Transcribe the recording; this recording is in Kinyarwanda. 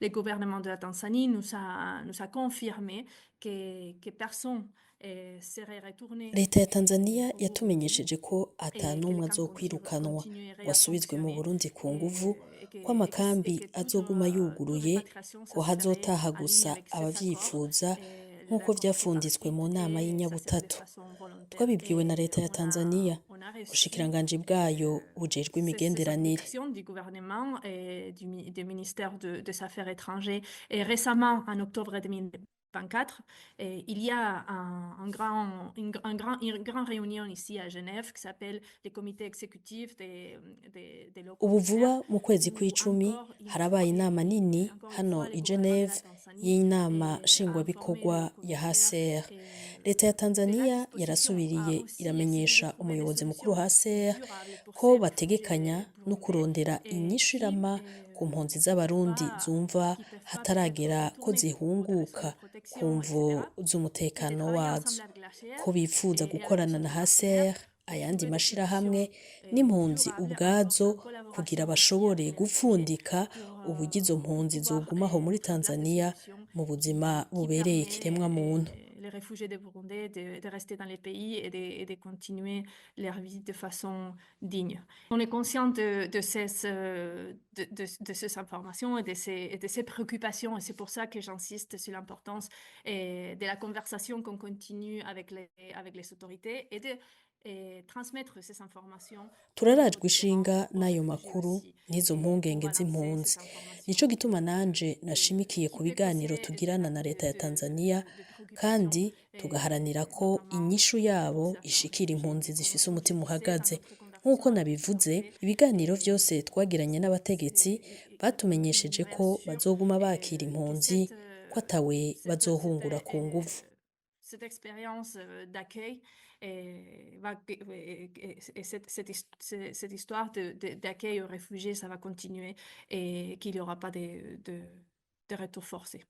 Le gouvernement de la Tanzanie nous a confirmé que personne serait retourné Leta ya Tanzania au Burundi yatumenyesheje ko ata et que les n'umwe camps azokwirukanwa ngo continueraient à asubizwe mu fonctionner Burundi ku nguvu, ko et amakambi que azoguma toute yuguruye, répatriation, ko ça se ferait hazotaha en ligne gusa avec cet accord, abavyifuza nk'uko l'accord vyafunditswe mu tripartite, nama et ça serait de y'inyabutatu. façon volontaire. Twabibwiwe na Et leta ya Tanzania, on a reçu ubushikiranganji bwayo bujejwe ces imigenderanire. explications du gouvernement et du ministère des Affaires étrangères. Et récemment, en octobre 2024, il y a une grande réunion ici à Genève qui s'appelle le comité exécutif des locaux Ubu commissaires, vuba mu kwezi où kw'icumi encore une fois, harabaye inama nini encore une hano fois, le i gouvernement de Geneve la Tanzanie y'inama a informé les nshingwabikorwa hauts ya commissaires HCR. Leta ya de la Tanzania disposition à yarasubiriye aussi essayer de iramenyesha trouver des umuyobozi mukuru wa solutions HCR durables pour ko ces bategekanya réfugiés no burundais kurondera inyishu irama ku mpunzi z'abarundi zumva qui peuvent pas hataragera ko retourner pour des raisons de zihunguka ku protection, mvo etc. Et de z'umutekano travailler wazo, ensemble avec l'HCR ko bifuza et avec gukorana ce na HCR HCR, pour ayandi trouver des mashirahamwe solutions n'impunzi durables ubwazo en kugira collaboration aussi bashobore avec les réfugiés gupfundika pour uburyo izo mpunzi pouvoir zogumaho muri mettre en place des Tanzania solutions mu buzima qui bubereye ikiremwa muntu. permettent les réfugiés de Burundi de rester dans les pays et de continuer leur vie de façon digne. On est conscient de ces informations et de ces préoccupations et c'est pour ça que j'insiste sur l'importance de la conversation qu'on continue avec les autorités et de transmettre ces informations aux Turarajwe différents ishinga n'ayo réfugiés makuru aussi n'izo et pour mpungenge balancer z'impunzi. ces informations Nico gituma nanje nashimikiye ku qui peut biganiro causer tugirana na leta ya Tanzania de préoccupations, kandi tugaharanira ko notamment inyishu yabo certains ishikira impunzi réfugiés. zifise Comme je umutima disais dans uhagaze. notre conversation Nk'uko avec les nabivuze, autorités, ibiganiro vyose twagiranye n'abategetsi ils batumenyesheje nous ko rassurent bazoguma bakira que impunzi, ko atawe bazohungura ku nguvu. cette expérience d'accueil et cette histoire d'accueil aux réfugiés, ça va continuer et qu'il n'y aura pas de retour forcé.